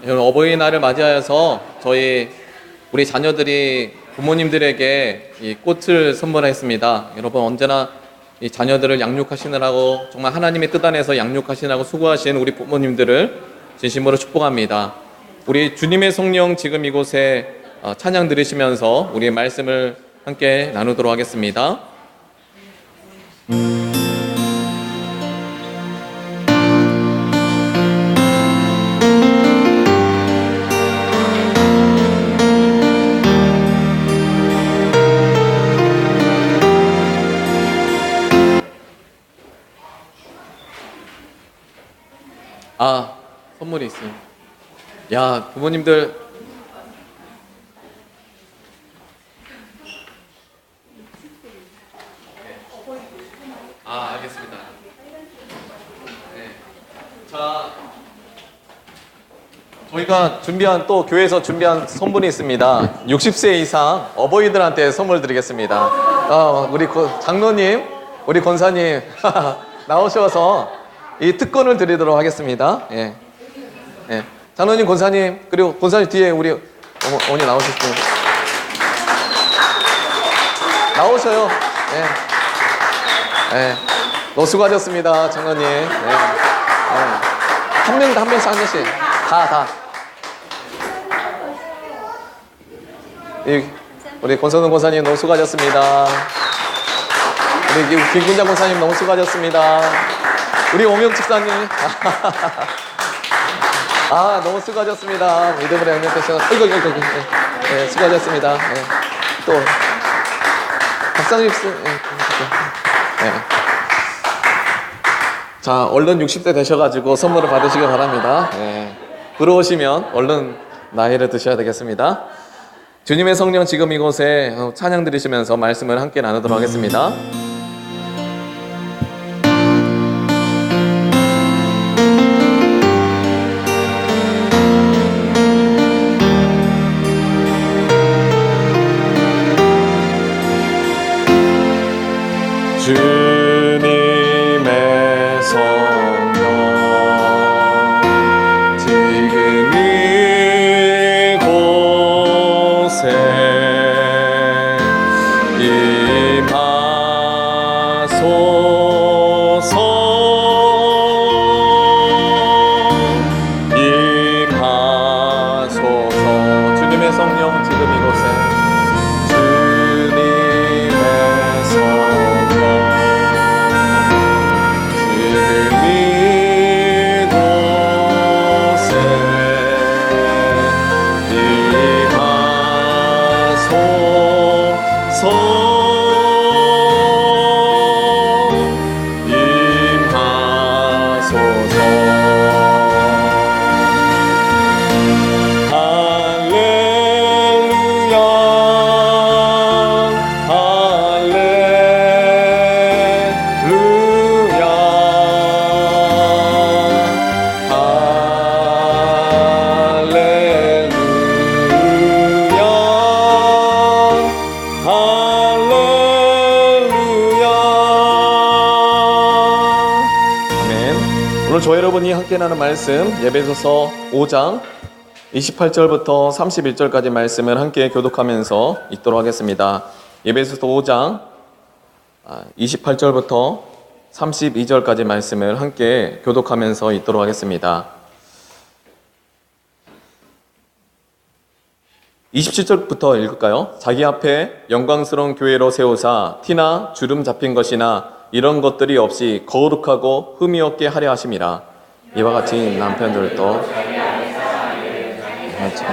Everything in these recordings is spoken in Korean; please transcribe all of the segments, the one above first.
오늘 어버이날을 맞이하여서 우리 자녀들이 부모님들에게 이 꽃을 선물했습니다. 여러분 언제나 이 자녀들을 양육하시느라고 정말 하나님의 뜻 안에서 양육하시느라고 수고하신 우리 부모님들을 진심으로 축복합니다. 우리 주님의 성령 지금 이곳에 찬양 들으시면서 우리의 말씀을 함께 나누도록 하겠습니다. 선물이 있어요. 야, 부모님들 알겠습니다. 네. 자, 저희가 교회에서 준비한 선물이 있습니다. 60세 이상 어버이들한테 선물 드리겠습니다. 우리 장로님, 우리 권사님 나오셔서 이 특권을 드리도록 하겠습니다. 예. 예. 장로님, 권사님, 그리고 권사님 뒤에 우리 어머니 나오셨어요. 나오셔요. 예. 예. 너무 수고하셨습니다, 장로님. 예. 예. 한 명씩. 다. 우리 권선웅 권사님 너무 수고하셨습니다. 우리 김군장 권사님 너무 수고하셨습니다. 우리 오명 집사님. 너무 수고하셨습니다. 믿음으로 양육되셔서 네, 수고하셨습니다. 네. 또 박상립 씨. 네. 자, 얼른 60대 되셔가지고 선물을 받으시기 바랍니다. 네. 들어오시면 얼른 나이를 드셔야 되겠습니다. 주님의 성령 지금 이곳에 찬양 드리시면서 말씀을 함께 나누도록 하겠습니다. 주님의 성령 지금 이곳에 임하소서. 주님의 성령 지금 이곳에 오늘 저희 여러분이 함께 나눈 말씀 에베소서 5장 28절부터 31절까지 말씀을 함께 교독하면서 읽도록 하겠습니다. 에베소서 5장 28절부터 32절까지 말씀을 함께 교독하면서 읽도록 하겠습니다. 27절부터 읽을까요? 자기 앞에 영광스러운 교회로 세우사 티나 주름 잡힌 것이나 이런 것들이 없이 거룩하고 흠이 없게 하려 하심이라. 이와 같이 남편들도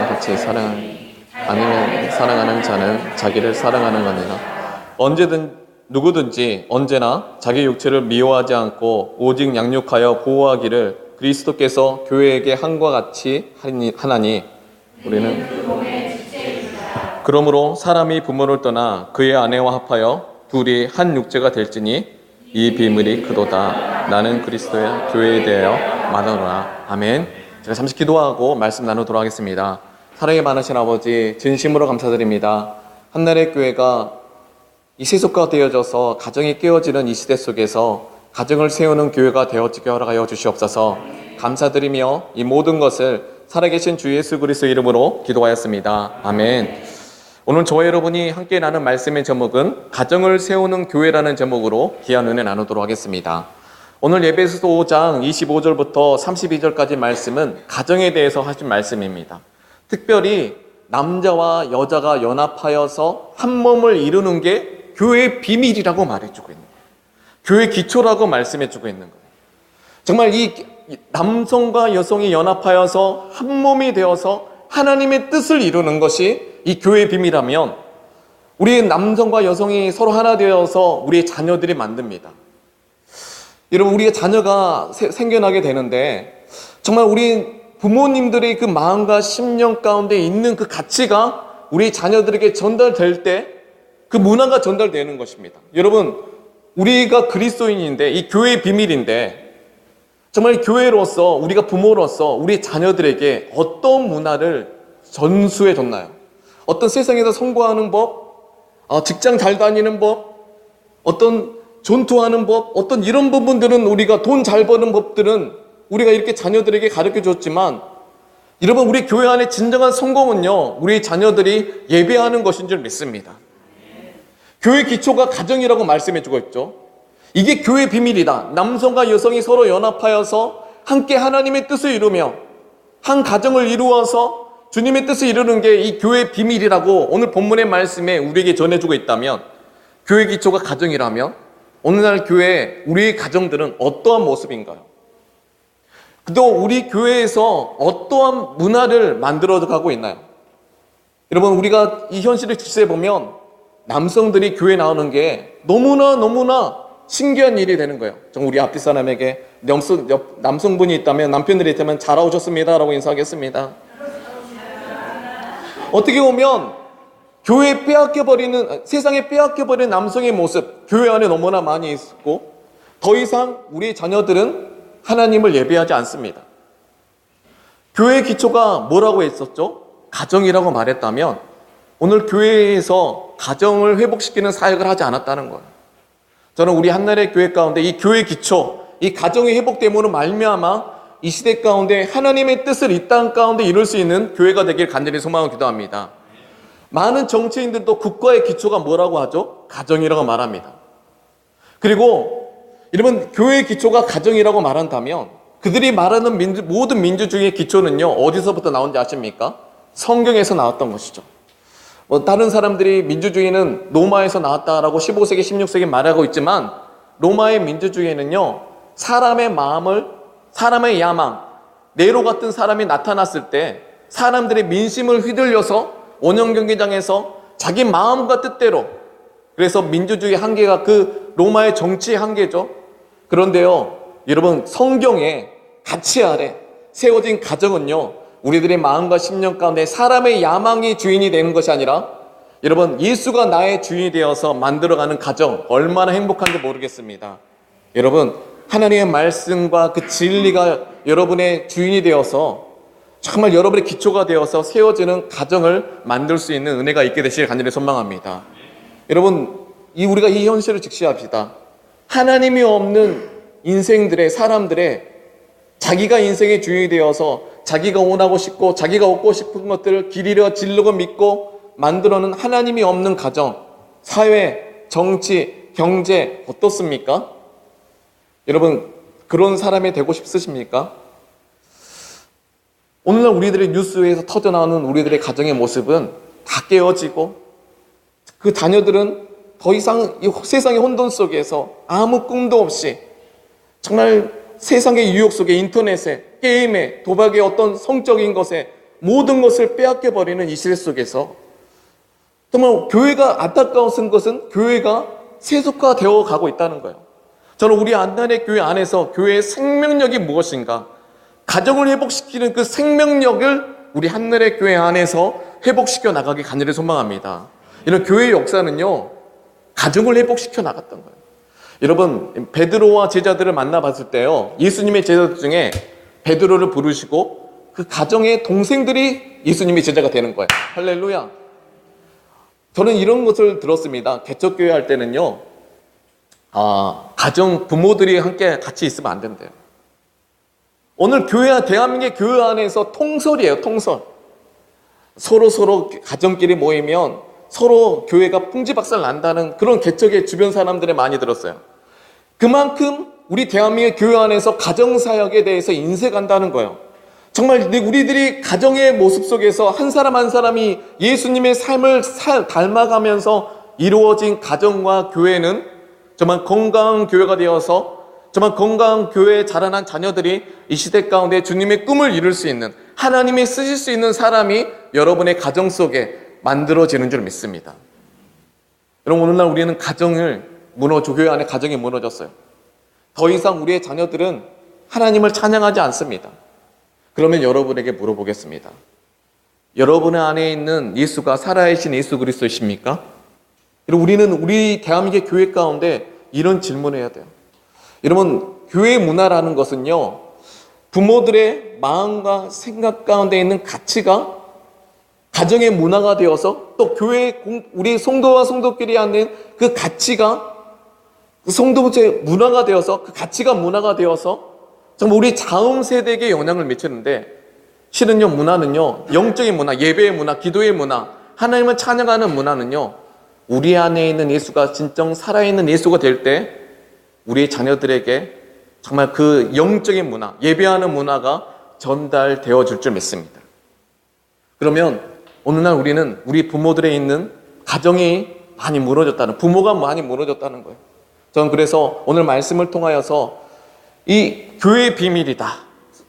같이 사랑하는 자는 자기를 사랑하는 거니라. 누구든지 언제나 자기 육체를 미워하지 않고 오직 양육하여 보호하기를 그리스도께서 교회에게 한과 같이 하나니 우리는 그러므로 사람이 부모를 떠나 그의 아내와 합하여 둘이 한 육체가 될지니 이 비밀이 크도다. 나는 그리스도의 교회에 대하여 말하노라. 아멘. 제가 잠시 기도하고 말씀 나누도록 하겠습니다. 사랑이 많으신 아버지, 진심으로 감사드립니다. 한나라의 교회가 이 세속화 되어져서 가정이 깨어지는 이 시대 속에서 가정을 세우는 교회가 되어지게 허락하여 주시옵소서. 감사드리며 이 모든 것을 살아계신 주 예수 그리스도 이름으로 기도하였습니다. 아멘. 오늘 저와 여러분이 함께 나눈 말씀의 제목은 가정을 세우는 교회라는 제목으로 귀한 은혜 나누도록 하겠습니다. 오늘 예배서 5장 25절부터 32절까지 말씀은 가정에 대해서 하신 말씀입니다. 특별히 남자와 여자가 연합하여서 한 몸을 이루는 게 교회의 비밀이라고 말해주고 있는 거예요. 교회의 기초라고 말씀해주고 있는 거예요. 정말 이 남성과 여성이 연합하여서 한 몸이 되어서 하나님의 뜻을 이루는 것이 이 교회의 비밀이라면 우리 남성과 여성이 서로 하나 되어서 우리의 자녀들이 만듭니다. 여러분, 우리의 자녀가 생겨나게 되는데 정말 우리 부모님들의 그 마음과 심령 가운데 있는 그 가치가 우리 자녀들에게 전달될 때 그 문화가 전달되는 것입니다. 여러분, 우리가 그리스도인인데 이 교회의 비밀인데 정말 교회로서 우리가 부모로서 우리 자녀들에게 어떤 문화를 전수해 줬나요? 어떤 세상에서 성공하는 법, 직장 잘 다니는 법, 어떤 존투하는 법, 어떤 이런 부분들은 우리가 돈 잘 버는 법들은 우리가 이렇게 자녀들에게 가르쳐 줬지만 여러분, 우리 교회 안에 진정한 성공은요, 우리 자녀들이 예배하는 것인 줄 믿습니다. 교회 기초가 가정이라고 말씀해 주고 있죠. 이게 교회의 비밀이다. 남성과 여성이 서로 연합하여서 함께 하나님의 뜻을 이루며 한 가정을 이루어서 주님의 뜻을 이루는 게 이 교회의 비밀이라고 오늘 본문의 말씀에 우리에게 전해주고 있다면, 교회 기초가 가정이라면 오늘날 교회 우리의 가정들은 어떠한 모습인가요? 또 우리 교회에서 어떠한 문화를 만들어가고 있나요? 여러분, 우리가 이 현실을 직시해 보면 남성들이 교회 나오는 게 너무나 신기한 일이 되는 거예요. 정말 우리 앞뒤 사람에게 남성분이 있다면, 남편들이 있다면 잘 오셨습니다 라고 인사하겠습니다. 어떻게 보면 교회에 빼앗겨버리는, 세상에 빼앗겨버리는 남성의 모습, 교회 안에 너무나 많이 있고 더 이상 우리 자녀들은 하나님을 예배하지 않습니다. 교회의 기초가 뭐라고 했었죠? 가정이라고 말했다면 오늘 교회에서 가정을 회복시키는 사역을 하지 않았다는 거예요. 저는 우리 한나라의 교회 가운데 이 교회 기초, 이 가정의 회복됨으로 말미암아 이 시대 가운데 하나님의 뜻을 이 땅 가운데 이룰 수 있는 교회가 되길 간절히 소망하고 기도합니다. 많은 정치인들도 국가의 기초가 뭐라고 하죠? 가정이라고 말합니다. 그리고 여러분, 교회의 기초가 가정이라고 말한다면 그들이 말하는 모든 민주주의의 기초는요, 어디서부터 나온지 아십니까? 성경에서 나왔던 것이죠. 다른 사람들이 민주주의는 로마에서 나왔다라고 15세기, 16세기 말하고 있지만 로마의 민주주의는요, 사람의 마음을, 사람의 야망, 네로 같은 사람이 나타났을 때 사람들의 민심을 휘둘려서 원형 경기장에서 자기 마음과 뜻대로, 그래서 민주주의 한계가 그 로마의 정치의 한계죠. 그런데요, 여러분, 성경의 가치 아래 세워진 가정은요, 우리들의 마음과 심령 가운데 사람의 야망이 주인이 되는 것이 아니라 여러분, 예수가 나의 주인이 되어서 만들어가는 가정, 얼마나 행복한지 모르겠습니다. 여러분, 하나님의 말씀과 그 진리가 여러분의 주인이 되어서 정말 여러분의 기초가 되어서 세워지는 가정을 만들 수 있는 은혜가 있게 되시길 간절히 소망합니다. 여러분, 우리가 이 현실을 직시합시다. 하나님이 없는 인생들의, 사람들의 자기가 인생의 주인이 되어서 자기가 원하고 싶고 자기가 얻고 싶은 것들을 기리려 지르고 믿고 만들어낸 하나님이 없는 가정, 사회, 정치, 경제 어떻습니까? 여러분, 그런 사람이 되고 싶으십니까? 오늘날 우리들의 뉴스에서 터져나오는 우리들의 가정의 모습은 다 깨어지고 그 자녀들은 더 이상 이 세상의 혼돈 속에서 아무 꿈도 없이 정말 세상의 유혹 속에, 인터넷에, 게임에, 도박의 어떤 성적인 것에 모든 것을 빼앗겨버리는 이 시대 속에서 정말 교회가 안타까운 것은 교회가 세속화되어 가고 있다는 거예요. 저는 우리 안나의 교회 안에서 교회의 생명력이 무엇인가, 가정을 회복시키는 그 생명력을 우리 한나의 교회 안에서 회복시켜 나가기 간절히 소망합니다. 이런 교회의 역사는요, 가정을 회복시켜 나갔던 거예요. 여러분, 베드로와 제자들을 만나봤을 때요, 예수님의 제자들 중에 베드로를 부르시고 그 가정의 동생들이 예수님의 제자가 되는 거예요. 할렐루야. 저는 이런 것을 들었습니다. 개척교회 할 때는요, 가정 부모들이 함께 같이 있으면 안 된대요. 오늘 대한민국의 교회 안에서 통솔이에요, 통솔. 서로 가정끼리 모이면 서로 교회가 풍지박살 난다는 그런 개척의 주변 사람들이 많이 들었어요. 그만큼 우리 대한민국의 교회 안에서 가정사역에 대해서 인색한다는 거예요. 정말 우리들이 가정의 모습 속에서 한 사람 한 사람이 예수님의 삶을 닮아가면서 이루어진 가정과 교회는 정말 건강한 교회가 되어서 정말 건강한 교회에 자라난 자녀들이 이 시대 가운데 주님의 꿈을 이룰 수 있는, 하나님이 쓰실 수 있는 사람이 여러분의 가정 속에 만들어지는 줄 믿습니다. 여러분, 오늘날 우리는 교회 안에 가정이 무너졌어요. 더 이상 우리의 자녀들은 하나님을 찬양하지 않습니다. 그러면 여러분에게 물어보겠습니다. 여러분의 안에 있는 예수가 살아계신 예수 그리스도이십니까? 우리는 우리 대한민국의 교회 가운데 이런 질문을 해야 돼요. 여러분, 교회 문화라는 것은요, 부모들의 마음과 생각 가운데 있는 가치가 가정의 문화가 되어서 또 우리 성도와 성도끼리 하는 그 가치가 성도의 문화가 되어서 그 가치가 문화가 되어서 정말 우리 다음 세대에게 영향을 미치는데, 실은요, 문화는요, 영적인 문화, 예배의 문화, 기도의 문화, 하나님을 찬양하는 문화는요, 우리 안에 있는 예수가 진정 살아있는 예수가 될 때 우리 자녀들에게 정말 그 영적인 문화, 예배하는 문화가 전달되어 줄 줄 믿습니다. 그러면 오늘날 우리는 우리 부모들에 있는 가정이 많이 무너졌다는, 부모가 많이 무너졌다는 거예요. 저는 그래서 오늘 말씀을 통하여서 이 교회의 비밀이다.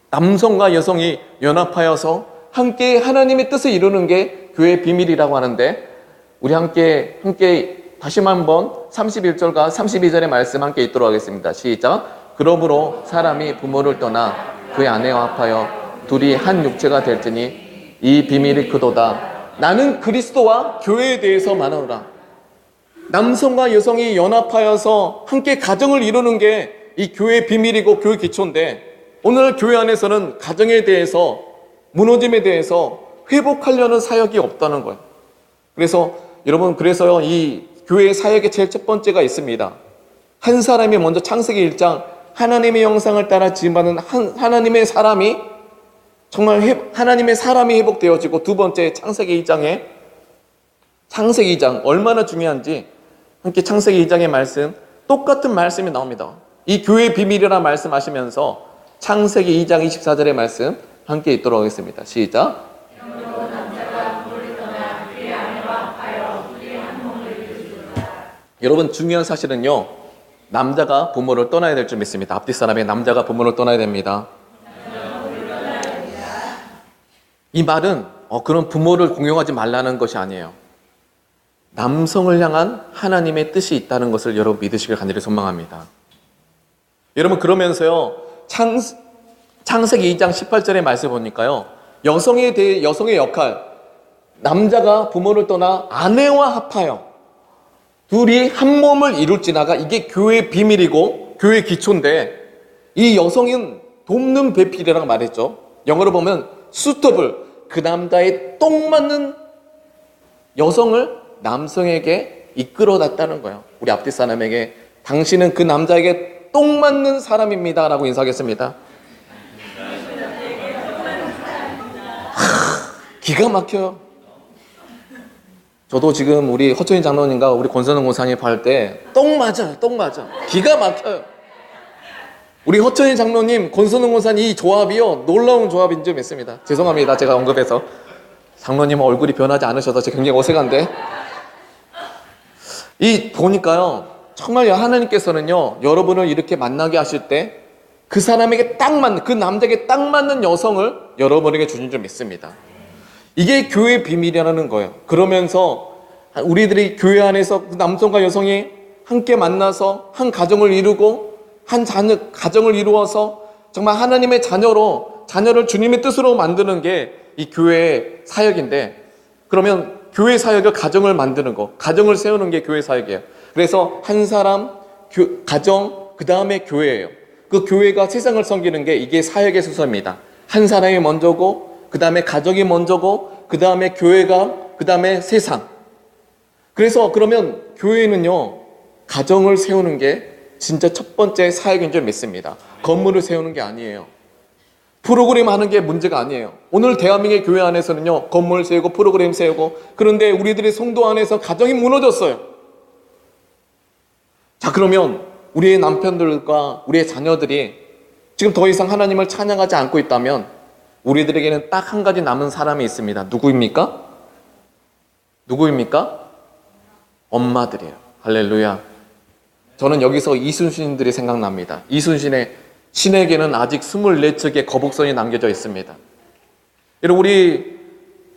남성과 여성이 연합하여서 함께 하나님의 뜻을 이루는 게 교회의 비밀이라고 하는데, 우리 함께 다시 한번 31절과 32절의 말씀 함께 읽도록 하겠습니다. 시작. 그러므로 사람이 부모를 떠나 그의 아내와 합하여 둘이 한 육체가 될지니 이 비밀이 크도다. 나는 그리스도와 교회에 대해서 말하노라. 남성과 여성이 연합하여서 함께 가정을 이루는 게 이 교회의 비밀이고 교회 기초인데, 오늘 교회 안에서는 가정에 대해서, 무너짐에 대해서 회복하려는 사역이 없다는 거예요. 그래서 여러분, 그래서요, 이 교회의 사역의 제일 첫 번째가 있습니다. 한 사람이 먼저 창세기 1장 하나님의 형상을 따라 지음받은 하나님의 사람이 정말 하나님의 사람이 회복되어지고, 두 번째 창세기 2장 얼마나 중요한지 함께 창세기 2장의 말씀, 똑같은 말씀이 나옵니다. 이 교회의 비밀이라 말씀하시면서 창세기 2장 24절의 말씀 함께 읽도록 하겠습니다. 시작. 여러분, 중요한 사실은요, 남자가 부모를 떠나야 될 줄 믿습니다. 앞뒤 사람의 남자가 부모를 떠나야 됩니다. 이 말은 그런 부모를 공용하지 말라는 것이 아니에요. 남성을 향한 하나님의 뜻이 있다는 것을 여러분 믿으시길 간절히 소망합니다. 여러분, 그러면서요, 창세기 2장 18절의 말씀 보니까요, 여성에 대해 여성의 역할, 남자가 부모를 떠나 아내와 합하여 둘이 한 몸을 이룰지나가, 이게 교회의 비밀이고 교회의 기초인데, 이 여성은 돕는 배필이라고 말했죠. 영어로 보면 suitable, 그 남자의 똥 맞는 여성을 남성에게 이끌어놨다는 거예요. 우리 앞뒤 사람에게 당신은 그 남자에게 똥 맞는 사람입니다 라고 인사하겠습니다. 기가 막혀요. 저도 지금 우리 허천희 장로님과 우리 권선웅 권사님 할 때 똥 맞아요. 기가 막혀요. 우리 허천희 장로님, 권선웅 권사님 이 조합이요, 놀라운 조합인 줄 믿습니다. 죄송합니다, 제가 언급해서. 장로님 얼굴이 변하지 않으셔서 제가 굉장히 어색한데, 보니까요, 정말 하나님께서는요, 여러분을 이렇게 만나게 하실 때 그 사람에게 딱 맞는, 그 남자에게 딱 맞는 여성을 여러분에게 주신 줄 믿습니다. 이게 교회의 비밀이라는 거예요. 그러면서 우리들이 교회 안에서 남성과 여성이 함께 만나서 한 가정을 이루고, 가정을 이루어서 정말 하나님의 자녀를 주님의 뜻으로 만드는 게 이 교회의 사역인데, 그러면 교회 사역을 가정을 만드는 거, 가정을 세우는 게 교회 사역이에요. 그래서 한 사람, 가정, 그 다음에 교회예요. 그 교회가 세상을 섬기는 게 이게 사역의 순서입니다. 한 사람이 먼저고, 그 다음에 가정이 먼저고, 그 다음에 교회가, 그 다음에 세상. 그래서 그러면 교회는요, 가정을 세우는 게 진짜 첫 번째 사역인 줄 믿습니다. 건물을 세우는 게 아니에요. 프로그램 하는 게 문제가 아니에요. 오늘 대한민국의 교회 안에서는요, 건물 세우고 프로그램 세우고, 그런데 우리들의 성도 안에서 가정이 무너졌어요. 자, 그러면 우리의 남편들과 우리의 자녀들이 지금 더 이상 하나님을 찬양하지 않고 있다면 우리들에게는 딱 한 가지 남은 사람이 있습니다. 누구입니까? 누구입니까? 엄마들이에요. 할렐루야. 저는 여기서 이순신들이 생각납니다. 이순신의 신에게는 아직 24척의 거북선이 남겨져 있습니다. 여러분, 우리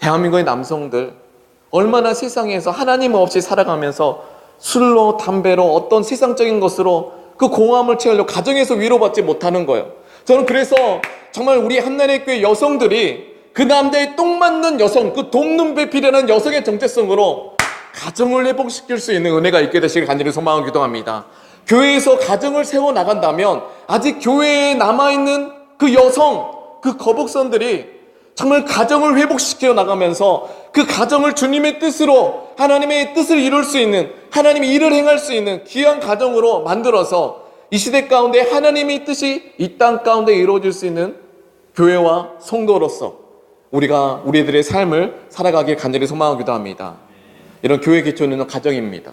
대한민국의 남성들 얼마나 세상에서 하나님 없이 살아가면서 술로 담배로 어떤 세상적인 것으로 그 공허함을 채우려고 가정에서 위로받지 못하는 거예요. 저는 그래서 정말 우리 한나라의 교회 여성들이 그 남자의 똥 맞는 여성, 그 돕는 배필이라는 여성의 정체성으로 가정을 회복시킬 수 있는 은혜가 있게 되시길 간절히 소망하고 기도합니다. 교회에서 가정을 세워나간다면 아직 교회에 남아있는 그 여성, 그 거북선들이 정말 가정을 회복시켜 나가면서 그 가정을 주님의 뜻으로, 하나님의 뜻을 이룰 수 있는, 하나님의 일을 행할 수 있는 귀한 가정으로 만들어서 이 시대 가운데 하나님의 뜻이 이 땅 가운데 이루어질 수 있는 교회와 성도로서 우리가 우리들의 삶을 살아가길 간절히 소망하고 기도합니다. 이런 교회 기초는 가정입니다.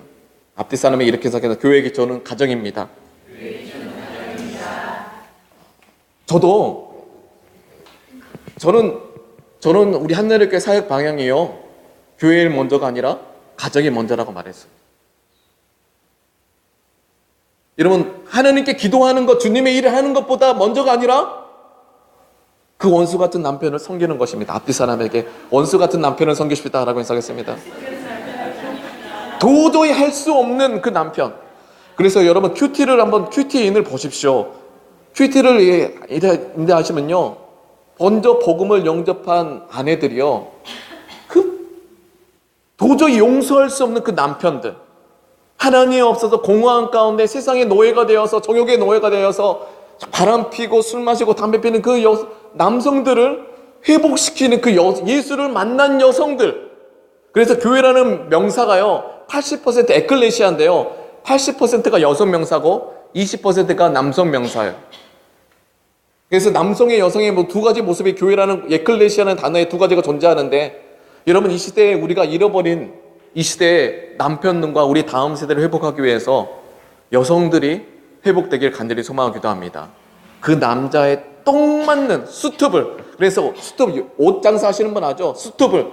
앞뒤 사람이 이렇게 생각해서 교회 기초는 가정입니다. 저는 우리 한나라교회 사역 방향이요, 교회일 먼저가 아니라 가정이 먼저라고 말했어요. 여러분, 하나님께 기도하는 것, 주님의 일을 하는 것보다 먼저가 아니라 그 원수 같은 남편을 섬기는 것입니다. 앞뒤 사람에게 원수 같은 남편을 섬기십시다라고 인사하겠습니다. 도저히 할 수 없는 그 남편. 그래서 여러분 큐티인을 보십시오. 큐티를 인대하시면요, 먼저 복음을 영접한 아내들이요, 도저히 용서할 수 없는 그 남편들, 하나님이 없어서 공허한 가운데 세상의 노예가 되어서, 정욕의 노예가 되어서 바람 피고 술 마시고 담배 피는 그 남성들을 회복시키는 그 예수를 만난 여성들. 그래서 교회라는 명사가요 80% 에클레시아인데요, 80%가 여성 명사고 20%가 남성 명사예요. 그래서 남성의 여성의 두 가지 모습이 교회라는 에클레시아라는 단어에 두 가지가 존재하는데, 여러분, 이 시대에 우리가 잃어버린 이 시대의 남편들과 우리 다음 세대를 회복하기 위해서 여성들이 회복되길 간절히 소망하고 기도합니다. 그 남자의 똥 맞는 수트를, 그래서 옷 장사하시는 분 아죠? 수트를,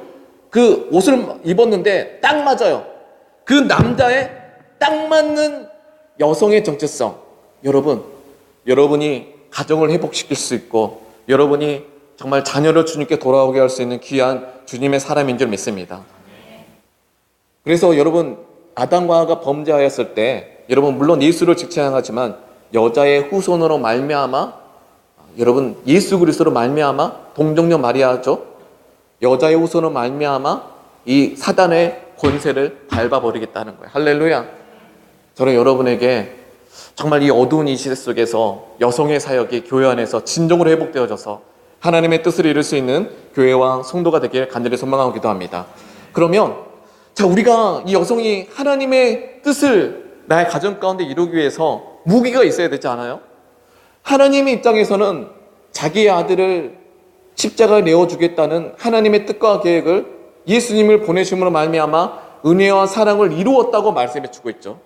그 옷을 입었는데 딱 맞아요. 그 남자의 딱 맞는 여성의 정체성. 여러분이 가정을 회복시킬 수 있고, 여러분이 정말 자녀를 주님께 돌아오게 할 수 있는 귀한 주님의 사람인 줄 믿습니다. 그래서 여러분, 아담과 하와가 범죄하였을 때, 여러분 물론 예수를 직찬양하지만 여자의 후손으로 말미암아, 여러분 예수 그리스도로 말미암아, 동정녀 마리아죠, 여자의 후손으로 말미암아 이 사단의 권세를 밟아버리겠다는 거예요. 할렐루야. 저는 여러분에게 정말 이 어두운 이 시대 속에서 여성의 사역이 교회 안에서 진정으로 회복되어져서 하나님의 뜻을 이룰 수 있는 교회와 성도가 되길 간절히 소망하고 기도합니다. 그러면 자, 우리가 이 여성이 하나님의 뜻을 나의 가정 가운데 이루기 위해서 무기가 있어야 되지 않아요? 하나님의 입장에서는 자기의 아들을 십자가에 내어주겠다는 하나님의 뜻과 계획을 예수님을 보내심으로 말미암아 은혜와 사랑을 이루었다고 말씀해 주고 있죠.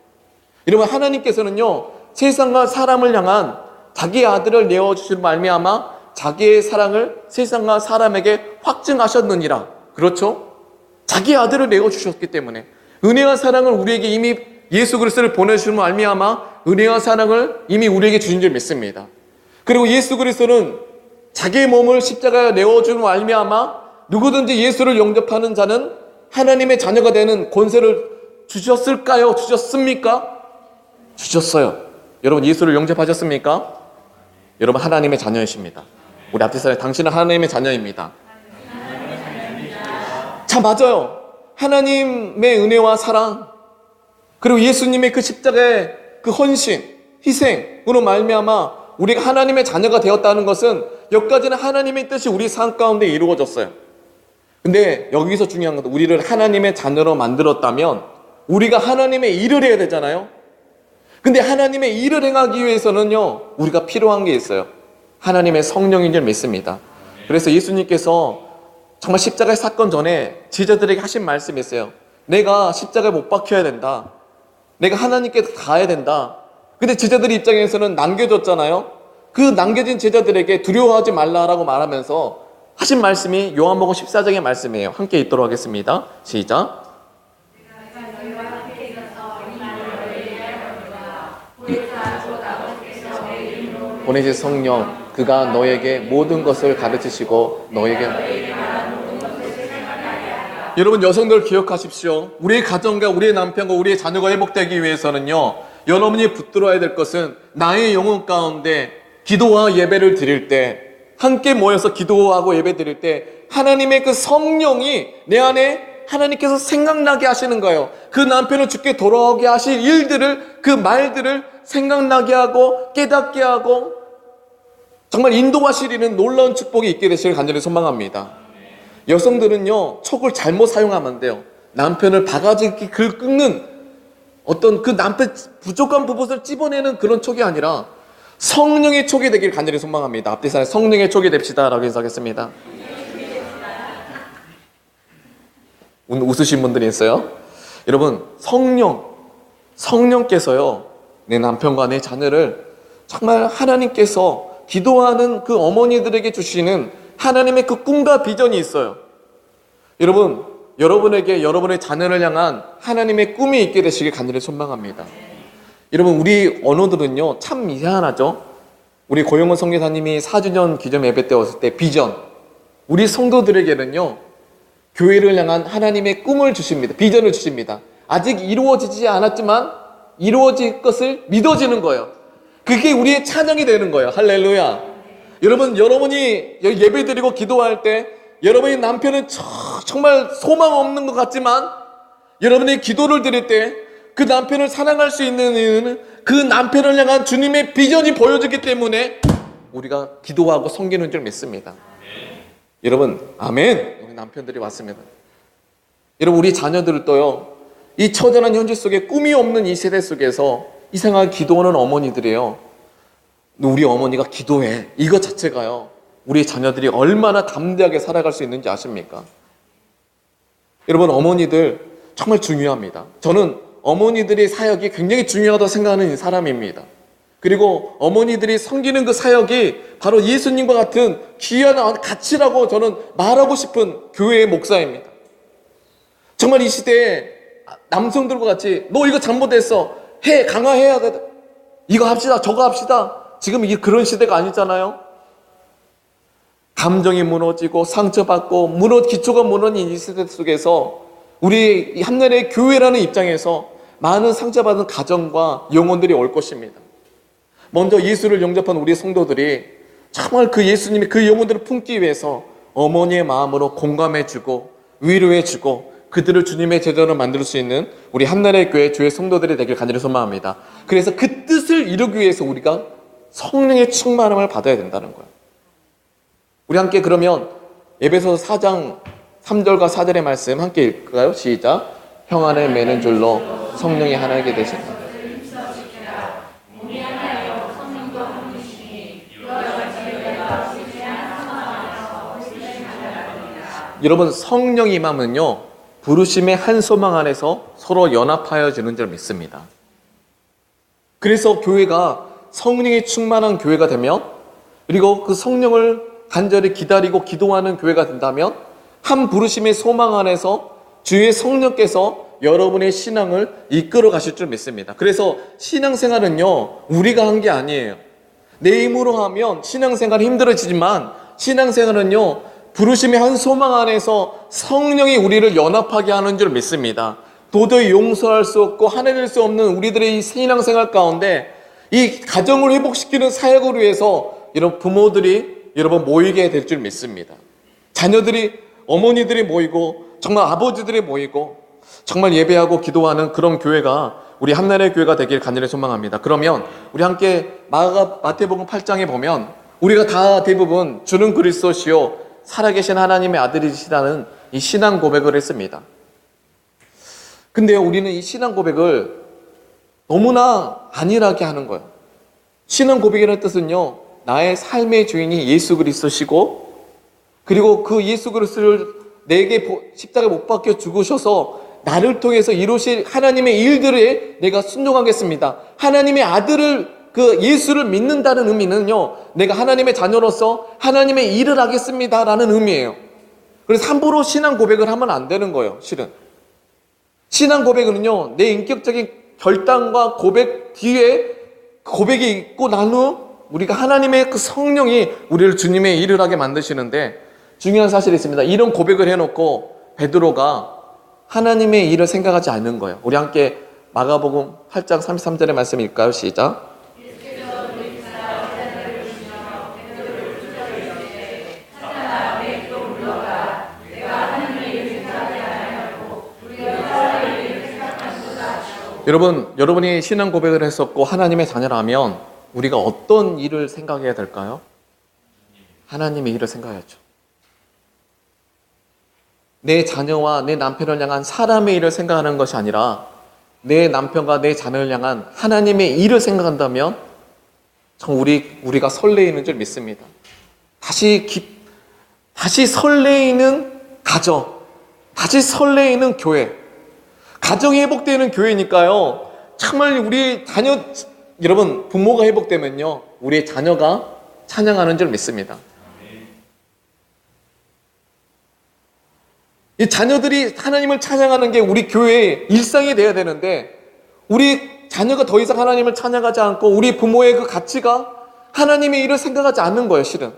여러분, 하나님께서는요 세상과 사람을 향한 자기의 아들을 내어주심으로 말미암아 자기의 사랑을 세상과 사람에게 확증하셨느니라. 그렇죠? 자기의 아들을 내어주셨기 때문에 은혜와 사랑을 우리에게 이미 예수 그리스도를 보내주심으로 말미암아 은혜와 사랑을 이미 우리에게 주신 줄 믿습니다. 그리고 예수 그리스도는 자기의 몸을 십자가에 내어주심으로 말미암아 누구든지 예수를 영접하는 자는 하나님의 자녀가 되는 권세를 주셨을까요? 주셨습니까? 주셨어요. 여러분, 예수를 영접하셨습니까? 여러분, 하나님의 자녀이십니다. 우리 앞에 사람, 당신은 하나님의 자녀입니다. 자, 맞아요. 하나님의 은혜와 사랑, 그리고 예수님의 그 십자가의 그 헌신, 희생으로 말미암아 우리가 하나님의 자녀가 되었다는 것은 여기까지는 하나님의 뜻이 우리 삶 가운데 이루어졌어요. 근데 여기서 중요한 것은 우리를 하나님의 자녀로 만들었다면 우리가 하나님의 일을 해야 되잖아요. 근데 하나님의 일을 행하기 위해서는요 우리가 필요한 게 있어요. 하나님의 성령인 줄 믿습니다. 그래서 예수님께서 정말 십자가의 사건 전에 제자들에게 하신 말씀이 있어요. 내가 십자가에 못 박혀야 된다. 내가 하나님께 가야 된다. 근데 제자들 입장에서는 남겨졌잖아요. 그 남겨진 제자들에게 두려워하지 말라라고 말하면서 하신 말씀이 요한복음 14장의 말씀이에요. 함께 읽도록 하겠습니다. 시작. 보내신 성령, 그가 너에게 모든 것을 가르치시고 너에게 여러분, 여성들 기억하십시오. 우리의 가정과 우리의 남편과 우리의 자녀가 회복되기 위해서는요, 여러분이 붙들어야 될 것은 나의 영혼 가운데 기도와 예배를 드릴 때, 함께 모여서 기도하고 예배 드릴 때 하나님의 그 성령이 내 안에 하나님께서 생각나게 하시는 거예요. 그 남편을 주께 돌아오게 하실 일들을, 그 말들을 생각나게 하고 깨닫게 하고 정말 인도하시리는 놀라운 축복이 있게 되시길 간절히 소망합니다. 여성들은요, 촉을 잘못 사용하면 안 돼요. 남편을 바가지 긁는 어떤 그 남편 부족한 부분을 찝어내는 그런 촉이 아니라 성령의 촉이 되길 간절히 소망합니다. 앞뒤 사람 성령의 촉이 됩시다 라고 인사하겠습니다. 웃으신 분들이 있어요. 여러분, 성령께서요, 내 남편과 내 자녀를 정말 하나님께서 기도하는 그 어머니들에게 주시는 하나님의 그 꿈과 비전이 있어요. 여러분, 여러분에게 여러분의 자녀를 향한 하나님의 꿈이 있게 되시길 간절히 소망합니다. 여러분, 우리 언어들은요 참 이상하죠. 우리 고영원 성교사님이 4주년 기념 예배 때 왔을 때 비전, 우리 성도들에게는요 교회를 향한 하나님의 꿈을 주십니다. 비전을 주십니다. 아직 이루어지지 않았지만 이루어질 것을 믿어지는 거예요. 그게 우리의 찬양이 되는 거예요. 할렐루야. 여러분, 여러분이 예배 드리고 기도할 때 여러분의 남편은 정말 소망 없는 것 같지만 여러분이 기도를 드릴 때 그 남편을 사랑할 수 있는 이유는 그 남편을 향한 주님의 비전이 보여지기 때문에 우리가 기도하고 섬기는 줄 믿습니다. 여러분, 아멘. 우리 남편들이 왔습니다. 여러분, 우리 자녀들도요, 이 처절한 현실 속에 꿈이 없는 이 세대 속에서 이상하게 기도하는 어머니들이에요. 우리 어머니가 기도해, 이것 자체가요 우리 자녀들이 얼마나 담대하게 살아갈 수 있는지 아십니까? 여러분, 어머니들 정말 중요합니다. 저는 어머니들의 사역이 굉장히 중요하다고 생각하는 사람입니다. 그리고 어머니들이 섬기는 그 사역이 바로 예수님과 같은 귀한 가치라고 저는 말하고 싶은 교회의 목사입니다. 정말 이 시대에 남성들과 같이 너 이거 잘못했어, 강화해야 돼, 이거 합시다, 저거 합시다. 지금 이게 그런 시대가 아니잖아요. 감정이 무너지고 상처받고 기초가 무너진 이 시대 속에서 우리 한나라의 교회라는 입장에서 많은 상처받은 가정과 영혼들이 올 것입니다. 먼저 예수를 영접한 우리 성도들이 정말 그 예수님이 그 영혼들을 품기 위해서 어머니의 마음으로 공감해주고 위로해주고 그들을 주님의 제자로 만들 수 있는 우리 한나라의 교회 주의 성도들이 되길 간절히 소망합니다. 그래서 그 뜻을 이루기 위해서 우리가 성령의 충만함을 받아야 된다는 거예요. 우리 함께 그러면 에베소서 4장 3절과 4절의 말씀 함께 읽을까요? 시작. 형 안에 매는 줄로 성령이 하나이게 되신다. 여러분, 성령 임함은요 부르심의 한 소망 안에서 서로 연합하여지는 줄 믿습니다. 그래서 교회가 성령이 충만한 교회가 되면, 그리고 그 성령을 간절히 기다리고 기도하는 교회가 된다면 한 부르심의 소망 안에서 주의 성령께서 여러분의 신앙을 이끌어 가실 줄 믿습니다. 그래서 신앙생활은요 우리가 한 게 아니에요. 내 힘으로 하면 신앙생활이 힘들어지지만 신앙생활은요 부르심의 한 소망 안에서 성령이 우리를 연합하게 하는 줄 믿습니다. 도저히 용서할 수 없고 하늘일 수 없는 우리들의 이 신앙생활 가운데 이 가정을 회복시키는 사역을 위해서 여러분 부모들이 여러분 모이게 될 줄 믿습니다. 자녀들이, 어머니들이 모이고 정말 아버지들이 모이고 정말 예배하고 기도하는 그런 교회가 우리 한나라의 교회가 되길 간절히 소망합니다. 그러면 우리 함께 마태복음 8장에 보면 우리가 다 대부분 주는 그리스도시요 살아계신 하나님의 아들이시라는 이 신앙 고백을 했습니다. 근데 우리는 이 신앙 고백을 너무나 안일하게 하는 거예요. 신앙 고백이라는 뜻은요 나의 삶의 주인이 예수 그리스도시고, 그리고 그 예수 그리스도를 내게 십자가에 못 박혀 죽으셔서 나를 통해서 이루실 하나님의 일들에 내가 순종하겠습니다. 하나님의 아들을, 그 예수를 믿는다는 의미는요, 내가 하나님의 자녀로서 하나님의 일을 하겠습니다라는 의미예요. 그래서 함부로 신앙 고백을 하면 안 되는 거예요, 실은. 신앙 고백은요, 내 인격적인 결단과 고백 뒤에 고백이 있고 난 후 우리가 하나님의 그 성령이 우리를 주님의 일을 하게 만드시는데, 중요한 사실이 있습니다. 이런 고백을 해놓고 베드로가 하나님의 일을 생각하지 않는 거예요. 우리 함께 마가복음 8장 33절의 말씀일까요? 시작. 여러분이 신앙 고백을 했었고 하나님의 자녀라면 우리가 어떤 일을 생각해야 될까요? 하나님의 일을 생각해야죠. 내 자녀와 내 남편을 향한 사람의 일을 생각하는 것이 아니라 내 남편과 내 자녀를 향한 하나님의 일을 생각한다면 참 우리가 설레이는 줄 믿습니다. 다시 설레이는 가정, 다시 설레이는 교회, 가정이 회복되는 교회니까요. 정말 우리 자녀, 여러분 부모가 회복되면요, 우리의 자녀가 찬양하는 줄 믿습니다. 이 자녀들이 하나님을 찬양하는 게 우리 교회의 일상이 되어야 되는데, 우리 자녀가 더 이상 하나님을 찬양하지 않고 우리 부모의 그 가치가 하나님의 일을 생각하지 않는 거예요, 실은.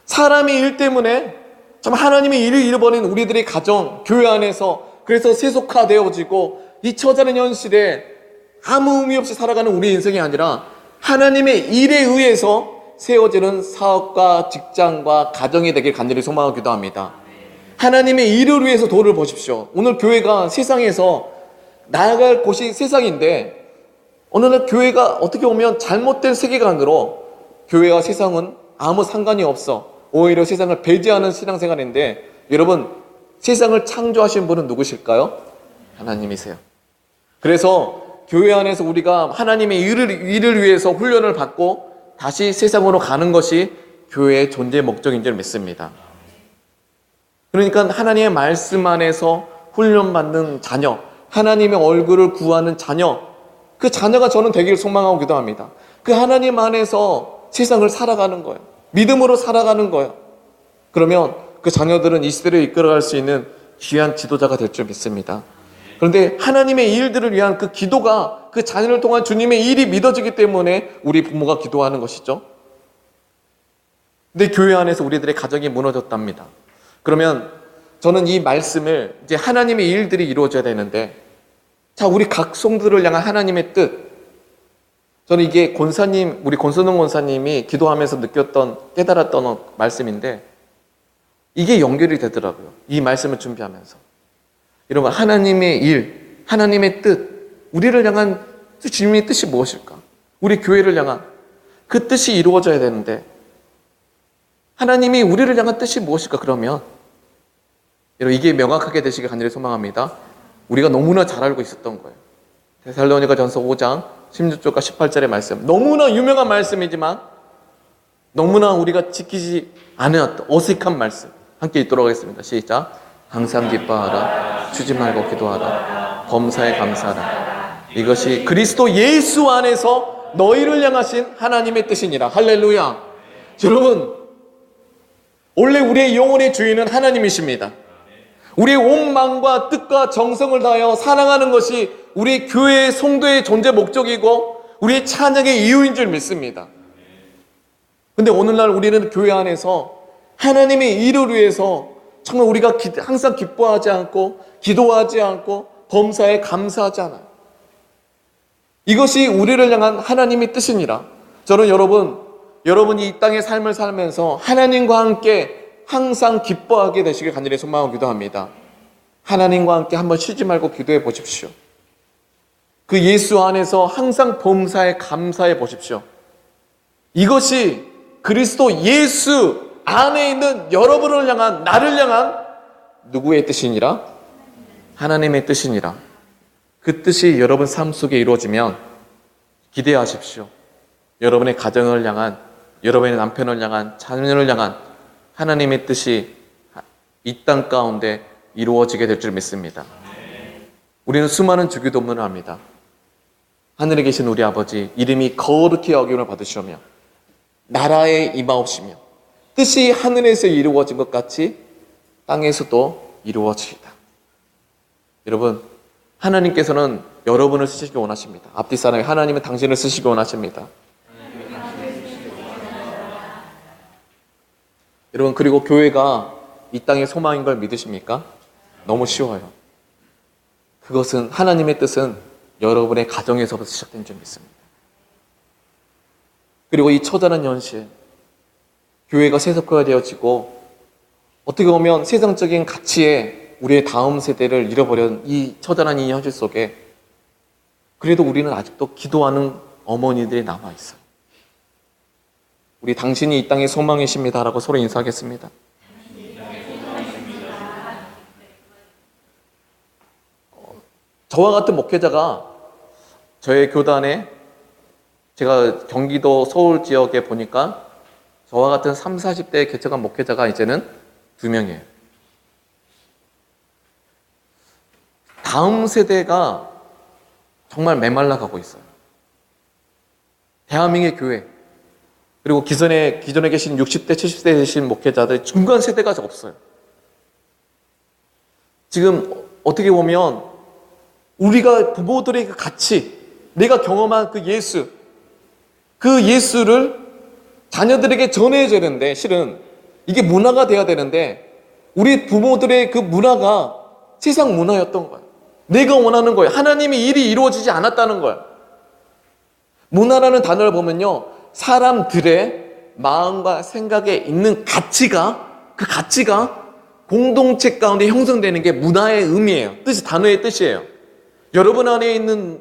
사람의 일 때문에 참 하나님의 일을 잃어버린 우리들의 가정, 교회 안에서 그래서 세속화되어지고 잊혀지는 현실에 아무 의미 없이 살아가는 우리 인생이 아니라 하나님의 일에 의해서 세워지는 사업과 직장과 가정이 되길 간절히 소망하기도 합니다. 하나님의 일을 위해서 도를 보십시오. 오늘 교회가 세상에서 나아갈 곳이 세상인데, 어느 날 교회가 어떻게 보면 잘못된 세계관으로 교회와 세상은 아무 상관이 없어, 오히려 세상을 배제하는 신앙생활인데, 여러분 세상을 창조하신 분은 누구실까요? 하나님이세요. 그래서 교회 안에서 우리가 하나님의 일을 위해서 훈련을 받고 다시 세상으로 가는 것이 교회의 존재 목적인 줄 믿습니다. 그러니까 하나님의 말씀 안에서 훈련받는 자녀, 하나님의 얼굴을 구하는 자녀, 그 자녀가 저는 되기를 소망하고 기도합니다. 그 하나님 안에서 세상을 살아가는 거예요. 믿음으로 살아가는 거예요. 그러면 그 자녀들은 이 시대를 이끌어갈 수 있는 귀한 지도자가 될 줄 믿습니다. 그런데 하나님의 일들을 위한 그 기도가 그 자녀를 통한 주님의 일이 믿어지기 때문에 우리 부모가 기도하는 것이죠. 근데 교회 안에서 우리들의 가정이 무너졌답니다. 그러면 저는 이 말씀을 이제 하나님의 일들이 이루어져야 되는데, 자, 우리 각 성도들을 향한 하나님의 뜻, 저는 이게 우리 권선웅 권사님이 기도하면서 느꼈던, 깨달았던 말씀인데 이게 연결이 되더라고요. 이 말씀을 준비하면서. 여러분, 하나님의 일, 하나님의 뜻, 우리를 향한 주님의 뜻이 무엇일까? 우리 교회를 향한 그 뜻이 이루어져야 되는데, 하나님이 우리를 향한 뜻이 무엇일까? 그러면 여러분, 이게 명확하게 되시길 간절히 소망합니다. 우리가 너무나 잘 알고 있었던 거예요. 데살로니가전서 5장 16절과 18절의 말씀, 너무나 유명한 말씀이지만 너무나 우리가 지키지 않았던 어색한 말씀, 함께 읽도록 하겠습니다. 시작. 항상 기뻐하라, 쉬지 말고 기도하라, 범사에 감사하라. 이것이 그리스도 예수 안에서 너희를 향하신 하나님의 뜻이니라. 할렐루야. 여러분, 원래 우리의 영혼의 주인은 하나님이십니다. 우리의 온 마음과 뜻과 정성을 다하여 사랑하는 것이 우리 교회의 성도의 존재 목적이고 우리의 찬양의 이유인 줄 믿습니다. 근데 오늘날 우리는 교회 안에서 하나님의 일을 위해서 정말 우리가 항상 기뻐하지 않고 기도하지 않고 범사에 감사하지 않아요. 이것이 우리를 향한 하나님의 뜻이니라. 저는 여러분이 이 땅의 삶을 살면서 하나님과 함께 항상 기뻐하게 되시길 간절히 소망하고 기도합니다. 하나님과 함께 한번 쉬지 말고 기도해 보십시오. 그 예수 안에서 항상 범사에 감사해 보십시오. 이것이 그리스도 예수 안에 있는 여러분을 향한, 나를 향한 누구의 뜻이니라? 하나님의 뜻이니라. 그 뜻이 여러분 삶 속에 이루어지면 기대하십시오. 여러분의 가정을 향한 여러분의 남편을 향한, 자녀를 향한 하나님의 뜻이 이 땅 가운데 이루어지게 될 줄 믿습니다. 우리는 수많은 주기도문을 합니다. 하늘에 계신 우리 아버지, 이름이 거룩히 여김을 받으시오며 나라에 임하옵시며 뜻이 하늘에서 이루어진 것 같이 땅에서도 이루어지이다. 여러분, 하나님께서는 여러분을 쓰시기 원하십니다. 앞뒤 사람이 하나님은 당신을 쓰시기 원하십니다. 여러분, 그리고 교회가 이 땅의 소망인 걸 믿으십니까? 너무 쉬워요. 그것은, 하나님의 뜻은 여러분의 가정에서부터 시작된 줄 믿습니다. 그리고 이 처절한 현실, 교회가 세속화되어지고 어떻게 보면 세상적인 가치에 우리의 다음 세대를 잃어버린 이 처절한 이 현실 속에 그래도 우리는 아직도 기도하는 어머니들이 남아있어요. 우리 당신이 이 땅의 소망이십니다라고 서로 인사하겠습니다. 저와 같은 목회자가 저의 교단에, 제가 경기도 서울 지역에 보니까 저와 같은 30, 40대에 개척한 목회자가 이제는 2명이에요. 다음 세대가 정말 메말라 가고 있어요. 대한민국의 교회, 그리고 기존에 계신 60대, 70대 되신 목회자들 중간 세대가 없어요. 지금 어떻게 보면 우리가 부모들의 그 가치, 내가 경험한 그 예수를 자녀들에게 전해줘야 되는데, 실은 이게 문화가 돼야 되는데 우리 부모들의 그 문화가 세상 문화였던 거예요. 내가 원하는 거예요. 하나님의 일이 이루어지지 않았다는 거예요. 문화라는 단어를 보면요, 사람들의 마음과 생각에 있는 가치가, 그 가치가 공동체 가운데 형성되는 게 문화의 의미예요. 단어의 뜻이에요. 여러분 안에 있는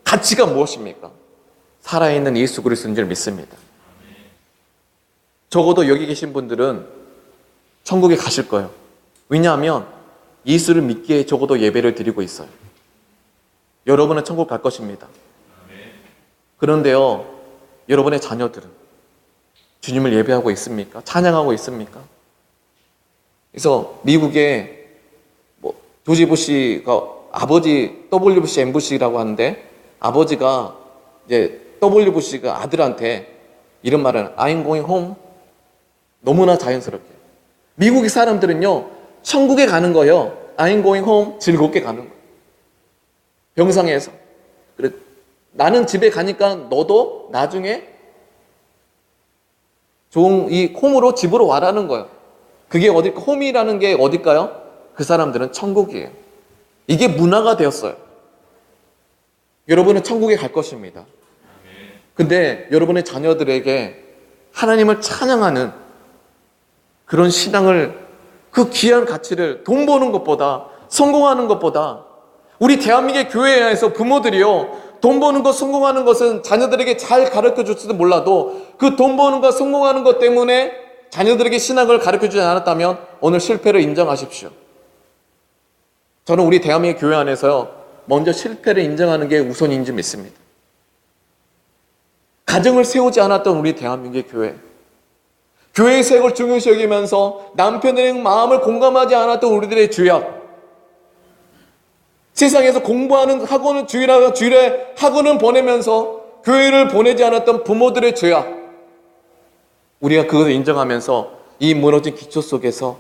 가치가 무엇입니까? 살아있는 예수 그리스도인 줄 믿습니다. 적어도 여기 계신 분들은 천국에 가실 거예요. 왜냐하면 예수를 믿기에 적어도 예배를 드리고 있어요. 여러분은 천국 갈 것입니다. 그런데요, 여러분의 자녀들은 주님을 예배하고 있습니까? 찬양하고 있습니까? 그래서 미국에 조지 부시가 아버지 WBC MBC라고 하는데, 아버지가 이제 WBC가 아들한테 이런 말을, I'm going home. 너무나 자연스럽게. 미국의 사람들은요, 천국에 가는 거예요. I'm going home. 즐겁게 가는 거예요. 병상에서. 그래, 나는 집에 가니까 너도 나중에 좋은 이 홈으로, 집으로 와라는 거예요. 그게 홈이라는 게 어딜까요? 그 사람들은 천국이에요. 이게 문화가 되었어요. 여러분은 천국에 갈 것입니다. 근데 여러분의 자녀들에게 하나님을 찬양하는 그런 신앙을, 그 귀한 가치를 돈 버는 것보다, 성공하는 것보다, 우리 대한민국의 교회에서 부모들이요, 돈 버는 것, 성공하는 것은 자녀들에게 잘 가르쳐 줄지도 몰라도 그 돈 버는 것, 성공하는 것 때문에 자녀들에게 신앙을 가르쳐 주지 않았다면 오늘 실패를 인정하십시오. 저는 우리 대한민국 교회 안에서요, 먼저 실패를 인정하는 게 우선인지 믿습니다. 가정을 세우지 않았던 우리 대한민국의 교회, 교회의 색을 중요시 여기면서 남편의 마음을 공감하지 않았던 우리들의 죄악, 세상에서 공부하는 학원은 주일에 학원을 보내면서 교회를 보내지 않았던 부모들의 죄악, 우리가 그것을 인정하면서 이 무너진 기초 속에서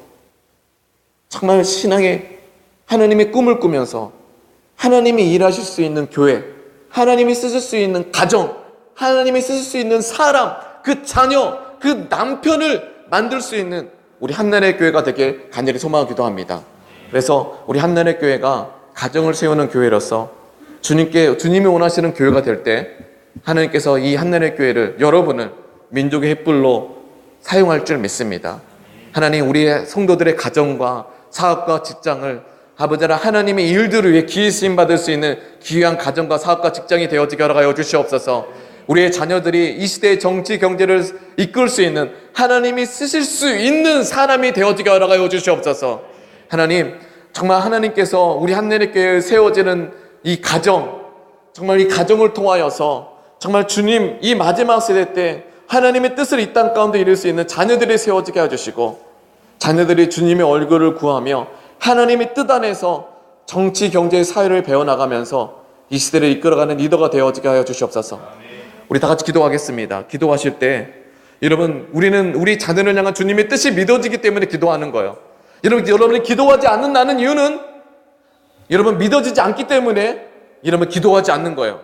정말 신앙의 하나님의 꿈을 꾸면서 하나님이 일하실 수 있는 교회, 하나님이 쓰실 수 있는 가정, 하나님이 쓰실 수 있는 사람, 그 자녀, 그 남편을 만들 수 있는 우리 한나라의 교회가 되길 간절히 소망하고 기도합니다. 그래서 우리 한나라의 교회가 가정을 세우는 교회로서 주님이 원하시는 교회가 될 때 하나님께서 이 한나라의 교회를, 여러분을 민족의 횃불로 사용할 줄 믿습니다. 하나님, 우리의 성도들의 가정과 사업과 직장을 아버지 하나님의 일들을 위해 기회 쓰임 받을 수 있는 귀한 가정과 사업과 직장이 되어지게 허락하여 주시옵소서. 우리의 자녀들이 이 시대의 정치 경제를 이끌 수 있는, 하나님이 쓰실 수 있는 사람이 되어지게 허락하여 주시옵소서. 하나님, 정말 하나님께서 우리 한내리교회에 세워지는 이 가정, 정말 이 가정을 통하여서 정말 주님 이 마지막 세대 때 하나님의 뜻을 이 땅 가운데 이룰 수 있는 자녀들이 세워지게 해주시고, 자녀들이 주님의 얼굴을 구하며 하나님의 뜻 안에서 정치, 경제, 사회를 배워나가면서 이 시대를 이끌어가는 리더가 되어지게 하여 주시옵소서. 우리 다 같이 기도하겠습니다. 기도하실 때 여러분, 우리는 우리 자녀를 향한 주님의 뜻이 믿어지기 때문에 기도하는 거예요. 여러분이 기도하지 않는다는 이유는 여러분 믿어지지 않기 때문에 여러분 기도하지 않는 거예요.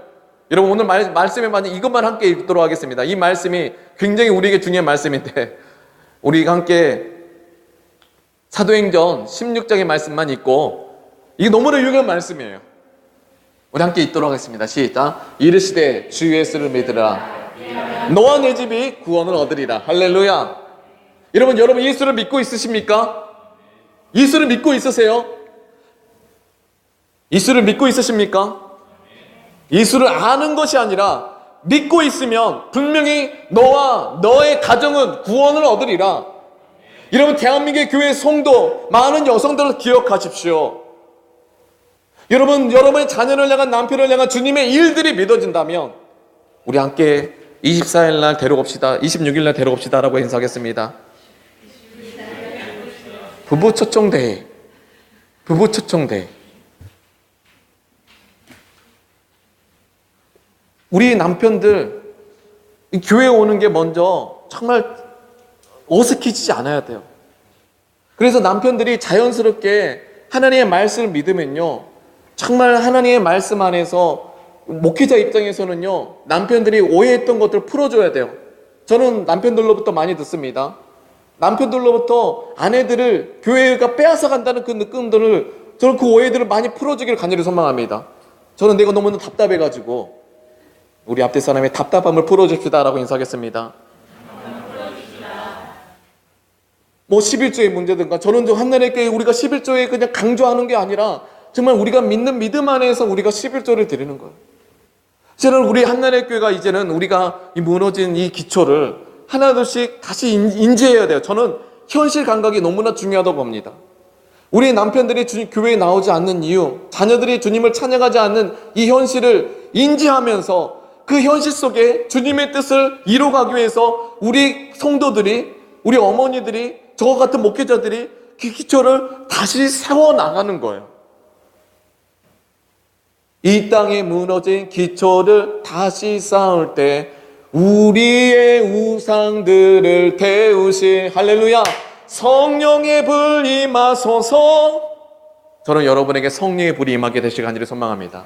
여러분 오늘 말씀에 만약 이것만 함께 읽도록 하겠습니다. 이 말씀이 굉장히 우리에게 중요한 말씀인데, 우리가 함께 사도행전 16장의 말씀만 읽고, 이게 너무나 유명한 말씀이에요. 우리 함께 읽도록 하겠습니다. 시작. 이르시되 주 예수를 믿으라 너와 내 집이 구원을 얻으리라. 할렐루야. 여러분 예수를 믿고 있으십니까? 예수를 믿고 있으세요? 예수를 믿고 있으십니까? 예수를 아는 것이 아니라 믿고 있으면 분명히 너와 너의 가정은 구원을 얻으리라. 여러분, 대한민국의 교회 성도 많은 여성들을 기억하십시오. 여러분의 자녀를 향한, 남편을 향한 주님의 일들이 믿어진다면 우리 함께 24일 날 데려옵시다, 26일 날 데려옵시다 라고 인사하겠습니다. 부부 초청대회. 우리 남편들 교회에 오는 게 먼저 정말 어색해지지 않아야 돼요. 그래서 남편들이 자연스럽게 하나님의 말씀을 믿으면요, 정말 하나님의 말씀 안에서 목회자 입장에서는요, 남편들이 오해했던 것들을 풀어줘야 돼요. 저는 남편들로부터 많이 듣습니다. 남편들로부터 아내들을 교회가 빼앗아 간다는 그 느낌들을, 저는 그 오해들을 많이 풀어주기를 간절히 소망합니다. 저는 내가 너무나 답답해가지고 우리 앞뒤 사람의 답답함을 풀어줍시다 라고 인사하겠습니다. 뭐 11조의 문제든가, 저는 한나라의 교회 우리가 11조에 그냥 강조하는 게 아니라 정말 우리가 믿는 믿음 안에서 우리가 11조를 드리는 거예요. 저는 우리 한나라의 교회가 이제는 우리가 이 무너진 이 기초를 하나둘씩 다시 인지해야 돼요. 저는 현실 감각이 너무나 중요하다고 봅니다. 우리 남편들이 교회에 나오지 않는 이유, 자녀들이 주님을 찬양하지 않는 이 현실을 인지하면서 그 현실 속에 주님의 뜻을 이루어가기 위해서 우리 성도들이, 우리 어머니들이, 저와 같은 목회자들이 그 기초를 다시 세워나가는 거예요. 이 땅에 무너진 기초를 다시 쌓을 때 우리의 우상들을 태우신, 할렐루야, 성령의 불 임하소서. 저는 여러분에게 성령의 불이 임하게 되시길 간절히 소망합니다.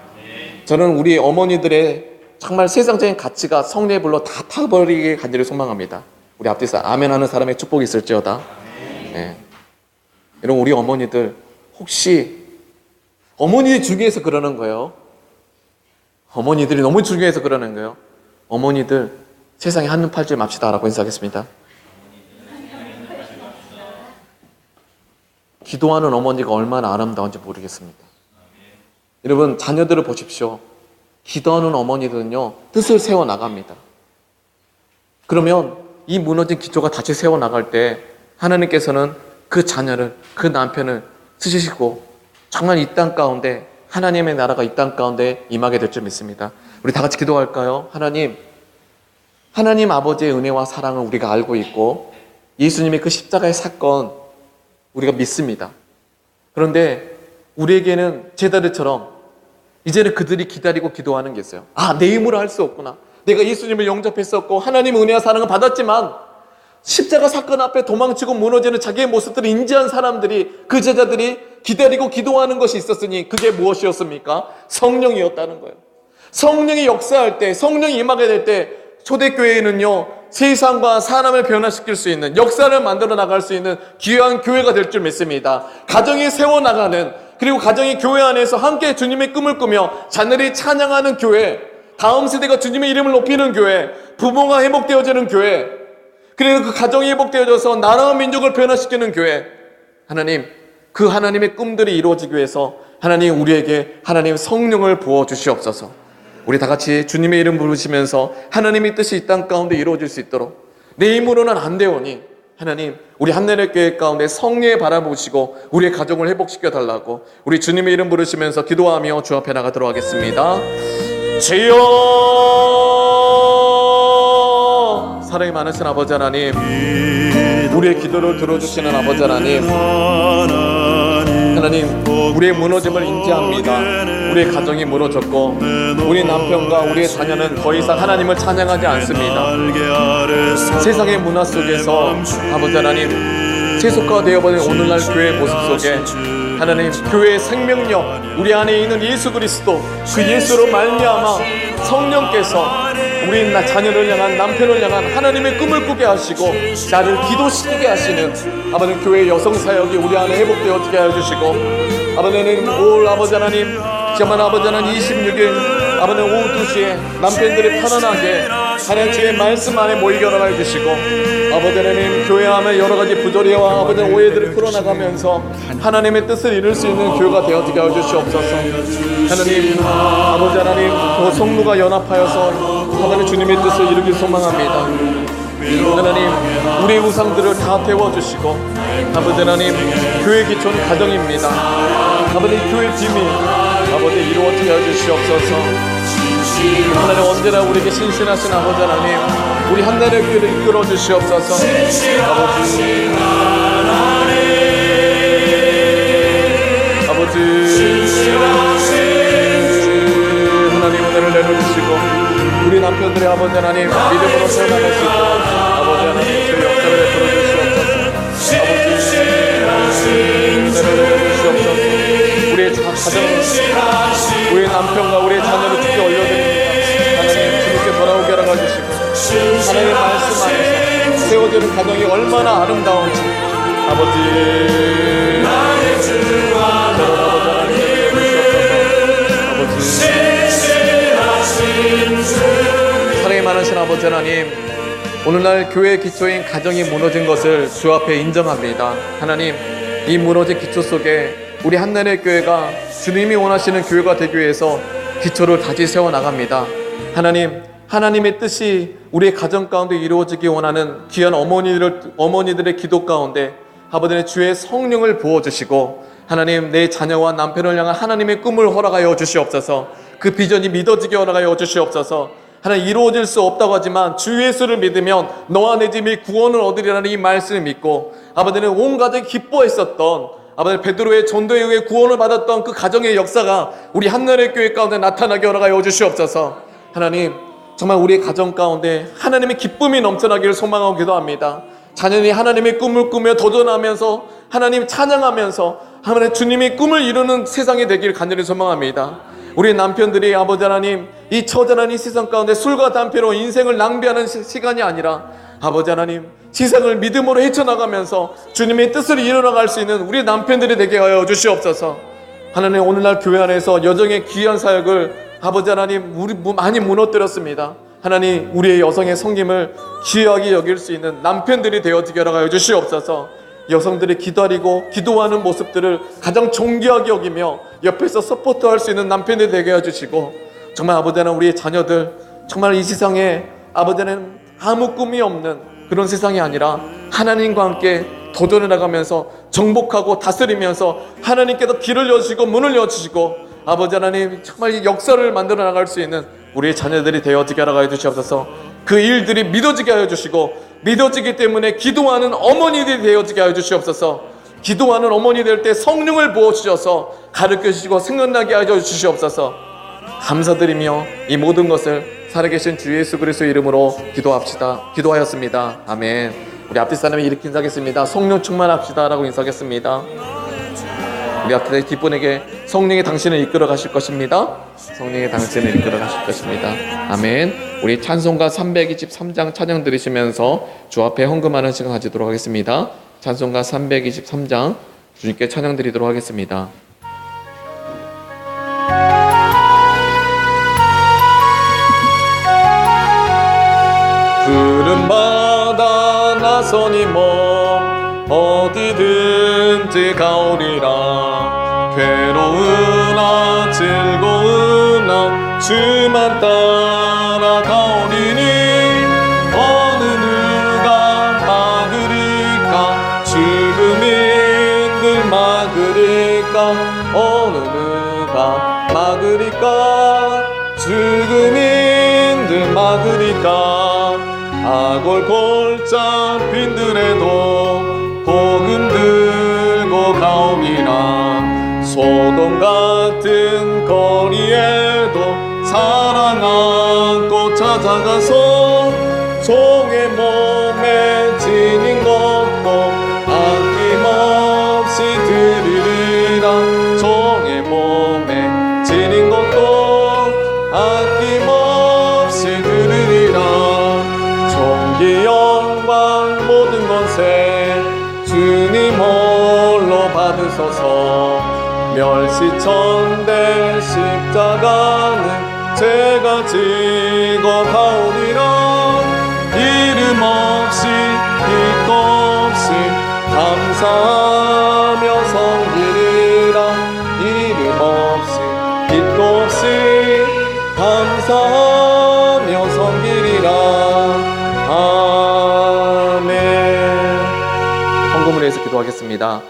저는 우리 어머니들의 정말 세상적인 가치가 성령의 불로 다 타버리게 간절히 소망합니다. 우리 앞뒤에서 아멘 하는 사람의 축복이 있을지어다. 네. 여러분, 우리 어머니들 혹시 어머니 중에서 그러는 거예요. 어머니들이 너무 중요해서 그러는 거예요. 어머니들 세상에 한눈 팔지 맙시다 라고 인사하겠습니다. 기도하는 어머니가 얼마나 아름다운지 모르겠습니다. 여러분, 자녀들을 보십시오. 기도하는 어머니들은요, 뜻을 세워나갑니다. 그러면 이 무너진 기초가 다시 세워나갈 때 하나님께서는 그 자녀를, 그 남편을 쓰시고 정말 이 땅 가운데 하나님의 나라가 이 땅 가운데 임하게 될 줄 믿습니다. 우리 다 같이 기도할까요? 하나님 아버지의 은혜와 사랑을 우리가 알고 있고 예수님의 그 십자가의 사건 우리가 믿습니다. 그런데 우리에게는 제자들처럼 이제는 그들이 기다리고 기도하는 게 있어요. 아, 내 힘으로 할 수 없구나. 내가 예수님을 영접했었고 하나님의 은혜와 사랑을 받았지만 십자가 사건 앞에 도망치고 무너지는 자기의 모습들을 인지한 사람들이, 그 제자들이 기다리고 기도하는 것이 있었으니 그게 무엇이었습니까? 성령이었다는 거예요. 성령이 역사할 때, 성령이 임하게 될 때 초대교회는요, 세상과 사람을 변화시킬 수 있는, 역사를 만들어 나갈 수 있는 귀한 교회가 될 줄 믿습니다. 가정이 세워나가는, 그리고 가정이 교회 안에서 함께 주님의 꿈을 꾸며 자녀들이 찬양하는 교회, 다음 세대가 주님의 이름을 높이는 교회, 부모가 회복되어지는 교회, 그리고 그 가정이 회복되어져서 나라와 민족을 변화시키는 교회. 하나님, 그 하나님의 꿈들이 이루어지기 위해서 하나님 우리에게 하나님의 성령을 부어주시옵소서. 우리 다 같이 주님의 이름 부르시면서 하나님의 뜻이 이 땅 가운데 이루어질 수 있도록, 내 힘으로는 안 되오니 하나님, 우리 한내례교회 가운데 성령의 바라보시고 우리의 가정을 회복시켜 달라고 우리 주님의 이름 부르시면서 기도하며 주 앞에 나가도록 하겠습니다. 주여, 사랑이 많으신 아버지 하나님, 우리의 기도를 들어주시는 아버지 하나님, 하나님, 우리의 무너짐을 인지합니다. 우리의 가정이 무너졌고 우리 남편과 우리의 자녀는 더 이상 하나님을 찬양하지 않습니다. 세상의 문화 속에서 아버지 하나님, 세속화되어버린 오늘날 교회의 모습 속에 하나님, 교회의 생명력, 우리 안에 있는 예수 그리스도, 그 예수로 말미암아 성령께서 우리 자녀를 향한, 남편을 향한 하나님의 꿈을 꾸게 하시고 나를 기도시키게 하시는 아버지 교회의 여성 사역이 우리 안에 회복되어지게 해주시고, 아버지는 올 아버지 하나님, 정말 아버지 하나님 26일 아버지 오후 2시에 남편들이 편안하게 하나님 주의 말씀 안에 모이게 허락해 주시고, 아버지 하나님 교회 안에 여러가지 부조리와 아버지 오해들을 풀어나가면서 하나님의 뜻을 이룰 수 있는 교회가 되어지게 해주시옵소서. 하나님, 아버지 하나님, 그 성도가 연합하여서 하나님 주님의 뜻을 이루길 소망합니다. 하나님, 우리의 우상들을 다 태워주시고, 아버지 하나님, 교회 기초는 가정입니다. 아버지 교회 비밀 아버지 이루어지게 해주시옵소서. 하나님, 언제나 우리에게 신실하신 아버지 하나님, 우리 한나라의 교회를 이끌어 주시옵소서. 아버지 하나님, 은혜를 내려주시고 우리 남편들의 아버지 하나님 믿음으로 살아갈 수 있도록 아버지 하나님 주의 역사를 베풀어 주시옵소서. 아버지 은혜를 내려주시옵소서. 우리의 가정, 우리의 남편과 우리의 자녀를 주께 올려드립니다. 하나님, 주님께 돌아오게 하라 주시고 하나님의 말씀 안에서 세워지는 가정이 얼마나 아름다운지 아버지 사랑이 많으신 아버지 하나님, 오늘날 교회의 기초인 가정이 무너진 것을 주 앞에 인정합니다. 하나님, 이 무너진 기초 속에 우리 한나라의 교회가 주님이 원하시는 교회가 되기 위해서 기초를 다시 세워나갑니다. 하나님, 하나님의 뜻이 우리의 가정 가운데 이루어지기 원하는 귀한 어머니들의 기도 가운데 아버지의 주의 성령을 부어주시고 하나님, 내 자녀와 남편을 향한 하나님의 꿈을 허락하여 주시옵소서. 그 비전이 믿어지게 허락하여 주시옵소서. 하나님, 이루어질 수 없다고 하지만 주 예수를 믿으면 너와 내 집이 구원을 얻으리라는 이 말씀을 믿고 아버지는 온 가족이 기뻐했었던 아버지 베드로의 전도에 의해 구원을 받았던 그 가정의 역사가 우리 한나라의 교회 가운데 나타나게 허락하여 주시옵소서. 하나님, 정말 우리의 가정 가운데 하나님의 기쁨이 넘쳐나기를 소망하고 기도합니다. 자녀이 하나님의 꿈을 꾸며 도전하면서 하나님 찬양하면서 하나님 주님의 꿈을 이루는 세상이 되길 간절히 소망합니다. 우리 남편들이 아버지 하나님, 이 처절한 이 세상 가운데 술과 담배로 인생을 낭비하는 시간이 아니라 아버지 하나님, 세상을 믿음으로 헤쳐나가면서 주님의 뜻을 이루어나갈 수 있는 우리 남편들이 되게 하여 주시옵소서. 하나님, 오늘날 교회 안에서 여정의 귀한 사역을 아버지 하나님, 우리 많이 무너뜨렸습니다. 하나님, 우리의 여성의 섬김을 귀하게 여길 수 있는 남편들이 되어지게 하여 주시옵소서. 여성들이 기다리고 기도하는 모습들을 가장 존귀하게 여기며 옆에서 서포트할 수 있는 남편들이 되게 해주시고, 정말 아버지 하나님, 우리의 자녀들 정말 이 세상에 아버지 하나님 아무 꿈이 없는 그런 세상이 아니라 하나님과 함께 도전해 나가면서 정복하고 다스리면서 하나님께서 길을 여주시고 문을 여주시고 아버지 하나님, 정말 이 역사를 만들어 나갈 수 있는 우리의 자녀들이 되어지게 하여 주시옵소서. 그 일들이 믿어지게 하여 주시고 믿어지기 때문에 기도하는 어머니들이 되어지게 하여 주시옵소서. 기도하는 어머니 될 때 성령을 부어주셔서 가르쳐 주시고 생각나게 하여 주시옵소서. 감사드리며 이 모든 것을 살아계신 주 예수 그리스도의 이름으로 기도하였습니다. 아멘. 우리 앞뒤 사람이 이렇게 인사하겠습니다. 성령 충만합시다 라고 인사하겠습니다. 우리 앞에 뒷분에게 성령이 당신을 이끌어 가실 것입니다. 성령이 당신을 이끌어 가실 것입니다. 아멘. 우리 찬송가 323장 찬양 들으시면서 주 앞에 헌금하는 시간 가지도록 하겠습니다. 찬송가 323장 주님께 찬양 드리도록 하겠습니다. 푸른 바다 나서니 몸 어디든지 가오리라. 괴로우나 즐거우나 주만 따라 가오리니 어느 누가 막으리까. 죽음인들 막으리까. 어느 누가 막으리까. 죽음인들 막으리까. 사골 골짜 빈들에도 복음 들고 가오리라. 소돔 같은 거리에도 사랑 안고 찾아가서 종의 몸에 지닌 것도 아낌없이 드리리라. 종의 몸에 지닌 것도 아낌없이 드리리라. 존귀 영광 모든 것에 주님 홀로 받으소서. 멸시천대 십자가는 제가 지고 가오리라. 이름 없이 빛도 없이 감사하며 섬기리라. 이름 없이 빛도 없이 감사하며 섬기리라. 아멘. 헌금을 위해서 기도하겠습니다.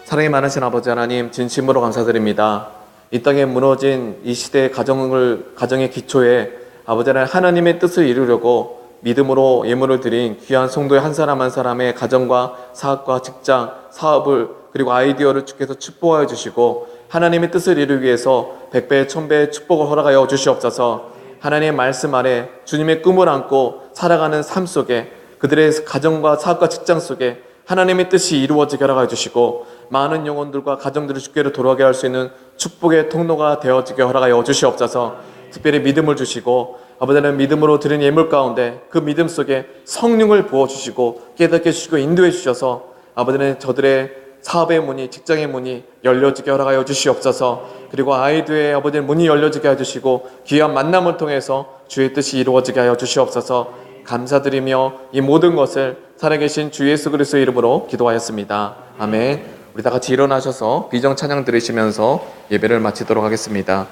사랑이 많으신 아버지 하나님, 진심으로 감사드립니다. 이 땅에 무너진 이 시대의 가정의 기초에 아버지 하나님의 뜻을 이루려고 믿음으로 예물을 드린 귀한 성도의 한 사람 한 사람의 가정과 사업과 직장, 사업을 그리고 아이디어를 주께서 축복하여 주시고 하나님의 뜻을 이루기 위해서 100배, 1000배의 축복을 허락하여 주시옵소서. 하나님의 말씀 아래 주님의 꿈을 안고 살아가는 삶 속에 그들의 가정과 사업과 직장 속에 하나님의 뜻이 이루어지게 허락하여 주시고 많은 영혼들과 가정들을 주께로 돌아가게 할 수 있는 축복의 통로가 되어지게 허락하여 주시옵소서. 특별히 믿음을 주시고 아버지는 믿음으로 드린 예물 가운데 그 믿음 속에 성령을 부어주시고 깨닫게 해주시고 인도해 주셔서 아버지는 저들의 사업의 문이, 직장의 문이 열려지게 허락하여 주시옵소서. 그리고 아이들의 아버지의 문이 열려지게 해주시고 귀한 만남을 통해서 주의 뜻이 이루어지게 하여 주시옵소서. 감사드리며 이 모든 것을 살아계신 주 예수 그리스도의 이름으로 기도하였습니다. 아멘. 우리 다 같이 일어나셔서 비정 찬양 들으시면서 예배를 마치도록 하겠습니다.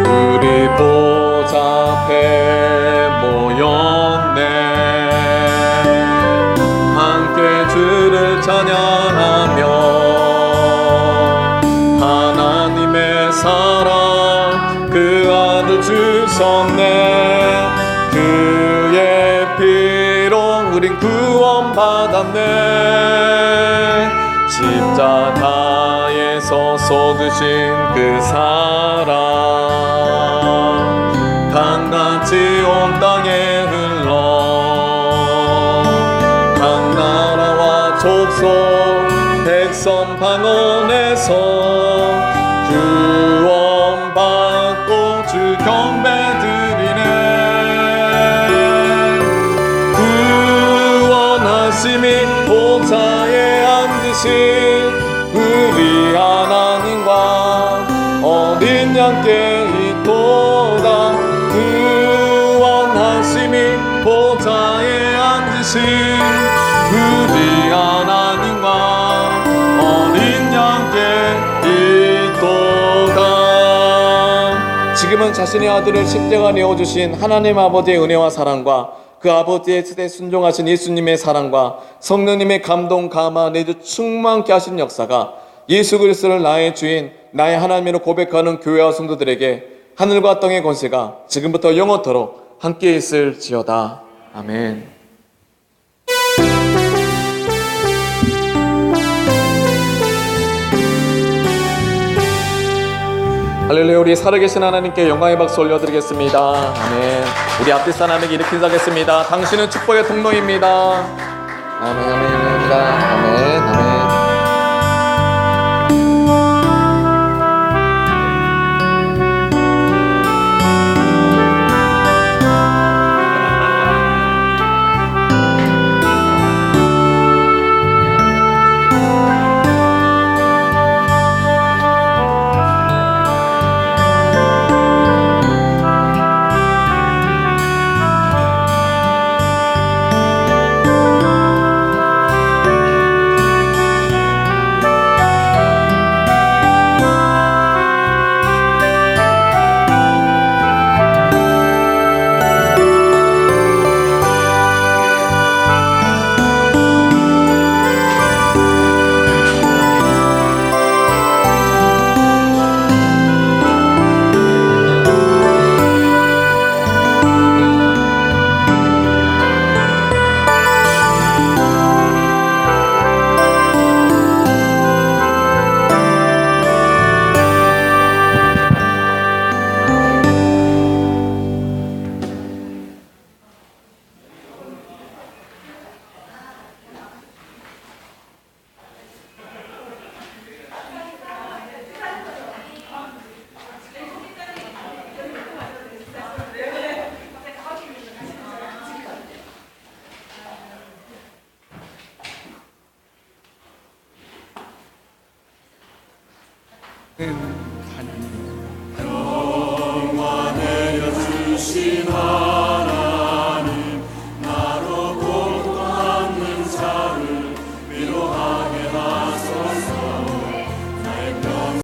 우리 보좌 앞에 모였네. 함께 주를 찬양하며 사랑 그 아들 주셨네. 그의 피로 우린 구원받았네. 십자가에서 쏟으신 그 사랑 강같이 온 땅에 흘러 각 나라와 족속 백성 방언에서 구원받고 주 경배드리네. 구원하심이 보좌에 앉으신 우리 하나님과 어린 양께 있도다. 구원하심이 보좌에 앉으신 우리 하나님과 어린 양께 지금은 자신의 아들을 십자가 내어주신 하나님 아버지의 은혜와 사랑과 그 아버지의 뜻에 순종하신 예수님의 사랑과 성령님의 감동, 감화, 내주 충만케 하신 역사가 예수 그리스도를 나의 주인, 나의 하나님으로 고백하는 교회와 성도들에게 하늘과 땅의 권세가 지금부터 영원토록 함께 있을지어다. 아멘. 할렐루야. 우리 살아계신 하나님께 영광의 박수 올려드리겠습니다. 아멘. 우리 앞에 사람에게 이렇게 인사하겠습니다. 당신은 축복의 통로입니다. 아멘. 아멘. 아멘. 아멘. 아멘. 하나님 영화 내려주신